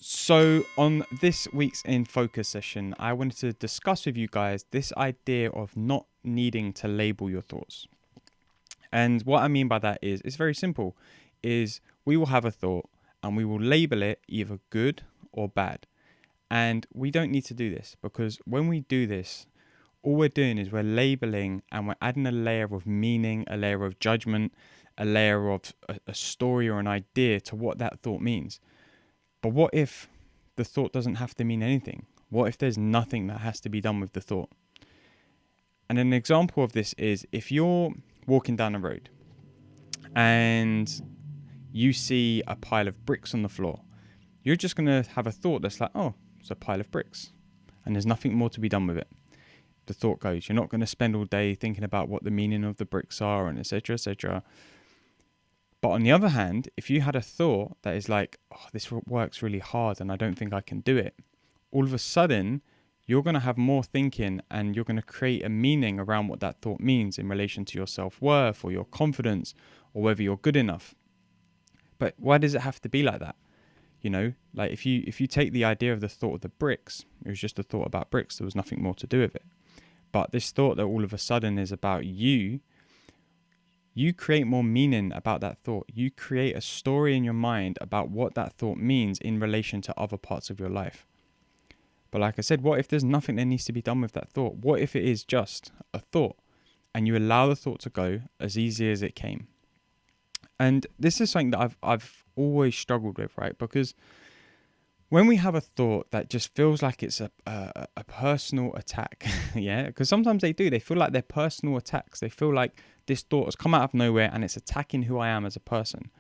So on this week's In Focus session, I wanted to discuss with you guys this idea of not needing to label your thoughts. And what I mean by that is, it's very simple, is we will have a thought and we will label it either good or bad. And we don't need to do this, because when we do this, all we're doing is we're labeling and we're adding a layer of meaning, a layer of judgment, a layer of a story or an idea to what that thought means. But what if the thought doesn't have to mean anything? What if there's nothing that has to be done with the thought? And an example of this is if you're walking down a road and you see a pile of bricks on the floor, you're just going to have a thought that's like, oh, it's a pile of bricks. And there's nothing more to be done with it. The thought goes, you're not going to spend all day thinking about what the meaning of the bricks are and etc., etc. But on the other hand, if you had a thought that is like, oh, this works really hard and I don't think I can do it, all of a sudden, you're going to have more thinking and you're going to create a meaning around what that thought means in relation to your self-worth or your confidence or whether you're good enough. But why does it have to be like that? You know, like if you take the idea of the thought of the bricks, it was just a thought about bricks, there was nothing more to do with it. But this thought that all of a sudden is about you create more meaning about that thought. You create a story in your mind about what that thought means in relation to other parts of your life. But like I said, what if there's nothing that needs to be done with that thought? What if it is just a thought and you allow the thought to go as easy as it came? And this is something that I've always struggled with, right? Because when we have a thought that just feels like it's a personal attack, yeah, because sometimes they do, they feel like they're personal attacks. They feel like this thought has come out of nowhere and it's attacking who I am as a person.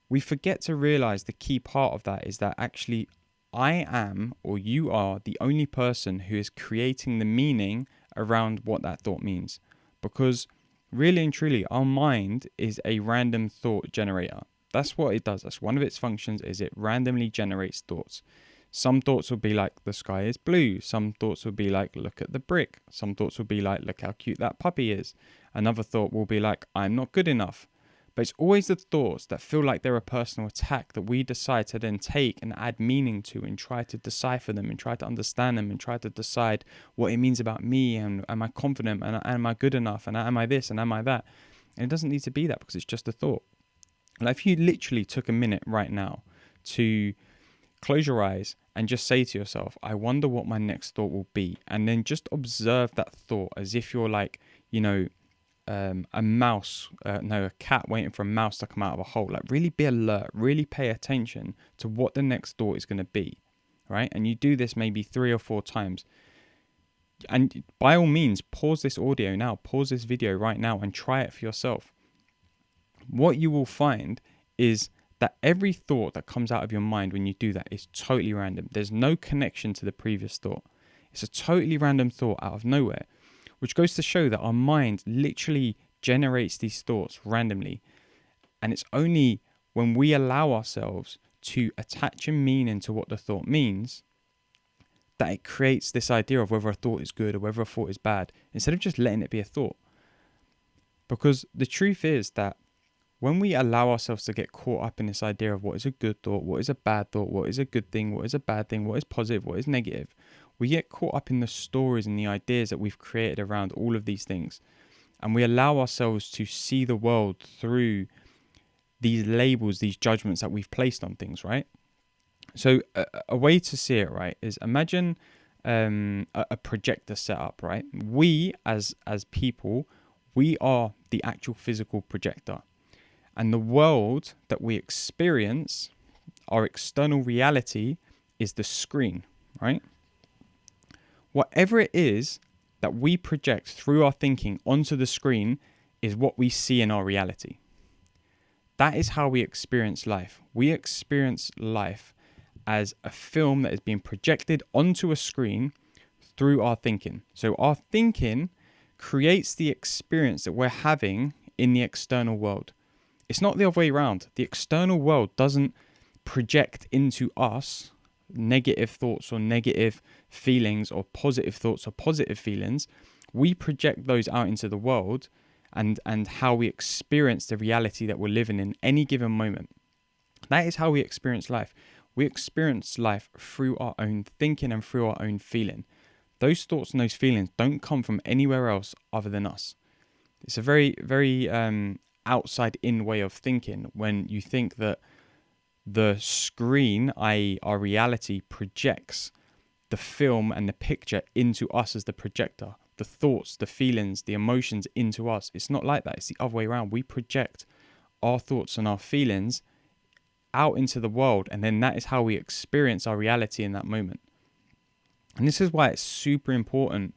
We forget to realize the key part of that is that actually I am, or you are, the only person who is creating the meaning around what that thought means. Because really and truly, our mind is a random thought generator. That's what it does. That's one of its functions, is it randomly generates thoughts. Some thoughts will be like, the sky is blue. Some thoughts will be like, look at the brick. Some thoughts will be like, look how cute that puppy is. Another thought will be like, I'm not good enough. But it's always the thoughts that feel like they're a personal attack that we decide to then take and add meaning to and try to decipher them and try to understand them and try to decide what it means about me and am I confident and am I good enough and am I this and am I that. And it doesn't need to be that, because it's just a thought. Like if you literally took a minute right now to close your eyes and just say to yourself, I wonder what my next thought will be. And then just observe that thought as if you're like, you know, a cat waiting for a mouse to come out of a hole. Like really be alert, really pay attention to what the next thought is going to be, right? And you do this maybe 3 or 4 times. And by all means, pause this audio now, pause this video right now and try it for yourself. What you will find is that every thought that comes out of your mind when you do that is totally random. There's no connection to the previous thought. It's a totally random thought out of nowhere, which goes to show that our mind literally generates these thoughts randomly. And it's only when we allow ourselves to attach a meaning to what the thought means that it creates this idea of whether a thought is good or whether a thought is bad, instead of just letting it be a thought. Because the truth is that when we allow ourselves to get caught up in this idea of what is a good thought, what is a bad thought, what is a good thing, what is a bad thing, what is positive, what is negative, we get caught up in the stories and the ideas that we've created around all of these things. And we allow ourselves to see the world through these labels, these judgments that we've placed on things, right? So a way to see it, right, is imagine a projector setup, right? We as people, we are the actual physical projector. And the world that we experience, our external reality, is the screen, right? Whatever it is that we project through our thinking onto the screen is what we see in our reality. That is how we experience life. We experience life as a film that is being projected onto a screen through our thinking. So our thinking creates the experience that we're having in the external world. It's not the other way around. The external world doesn't project into us negative thoughts or negative feelings or positive thoughts or positive feelings. We project those out into the world and how we experience the reality that we're living in any given moment. That is how we experience life. We experience life through our own thinking and through our own feeling. Those thoughts and those feelings don't come from anywhere else other than us. It's a very, very outside in way of thinking when you think that the screen, i.e., our reality, projects the film and the picture into us as the projector. The thoughts, the feelings, the emotions into us. It's not like that. It's the other way around. We project our thoughts and our feelings out into the world, and then that is how we experience our reality in that moment. And this is why it's super important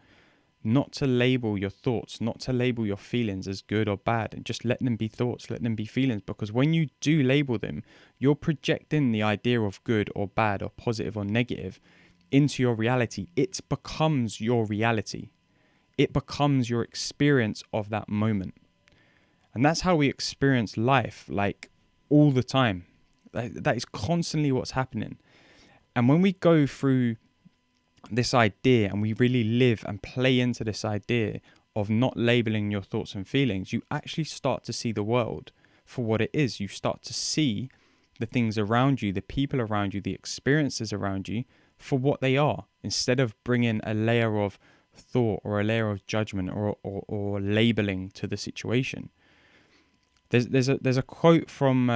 not to label your thoughts, not to label your feelings as good or bad, and just let them be thoughts, let them be feelings. Because when you do label them, you're projecting the idea of good or bad or positive or negative into your reality. It becomes your reality. It becomes your experience of that moment. And that's how we experience life, like all the time. That is constantly what's happening. And when we go through this idea and we really live and play into this idea of not labeling your thoughts and feelings, you actually start to see the world for what it is. You start to see the things around you, the people around you, the experiences around you for what they are, instead of bringing a layer of thought or a layer of judgment or labeling to the situation. There's a quote from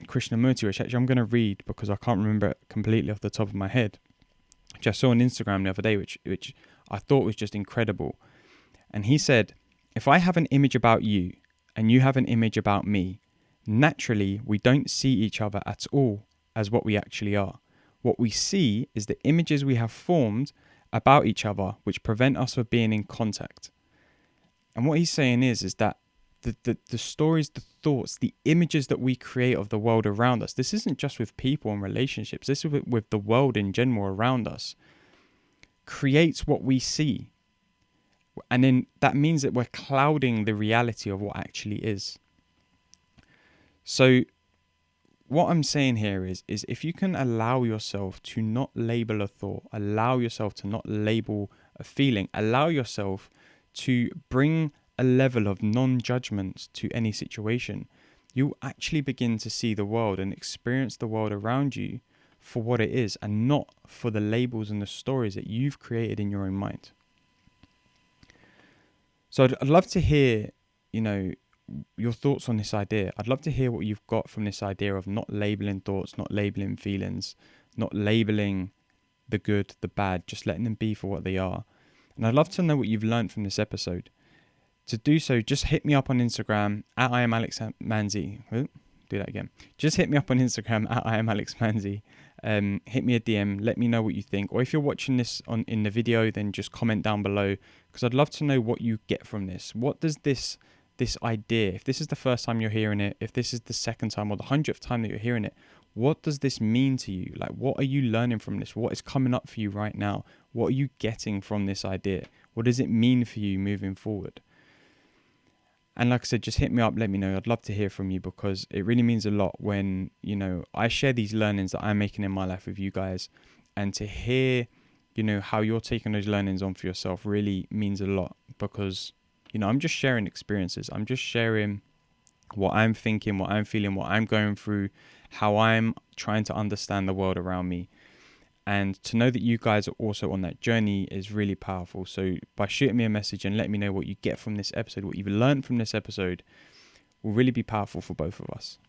Krishnamurti, which actually I'm going to read because I can't remember it completely off the top of my head, which I saw on Instagram the other day, which I thought was just incredible. And he said, "If I have an image about you and you have an image about me, naturally we don't see each other at all as what we actually are. What we see is the images we have formed about each other which prevent us from being in contact." And what he's saying is that the stories, the thoughts, the images that we create of the world around us, this isn't just with people and relationships, this is with the world in general around us, creates what we see. And then that means that we're clouding the reality of what actually is. So what I'm saying here is if you can allow yourself to not label a thought, allow yourself to not label a feeling, allow yourself to bring a level of non-judgment to any situation, you actually begin to see the world and experience the world around you for what it is, and not for the labels and the stories that you've created in your own mind. So I'd love to hear, your thoughts on this idea. I'd love to hear what you've got from this idea of not labeling thoughts, not labeling feelings, not labeling the good, the bad, just letting them be for what they are. And I'd love to know what you've learned from this episode. To do so, just hit me up on Instagram at @IamAlexManzi. Do that again. Just hit me up on Instagram at @IamAlexManzi. Hit me a DM. Let me know what you think. Or if you're watching this in the video, then just comment down below, because I'd love to know what you get from this. What does this idea, if this is the first time you're hearing it, if this is the second time or the 100th time that you're hearing it, what does this mean to you? Like, what are you learning from this? What is coming up for you right now? What are you getting from this idea? What does it mean for you moving forward? And like I said, just hit me up, let me know. I'd love to hear from you, because it really means a lot when, I share these learnings that I'm making in my life with you guys. And to hear, how you're taking those learnings on for yourself really means a lot, because, I'm just sharing experiences. I'm just sharing what I'm thinking, what I'm feeling, what I'm going through, how I'm trying to understand the world around me. And to know that you guys are also on that journey is really powerful. So by shooting me a message and let me know what you get from this episode, what you've learned from this episode, will really be powerful for both of us.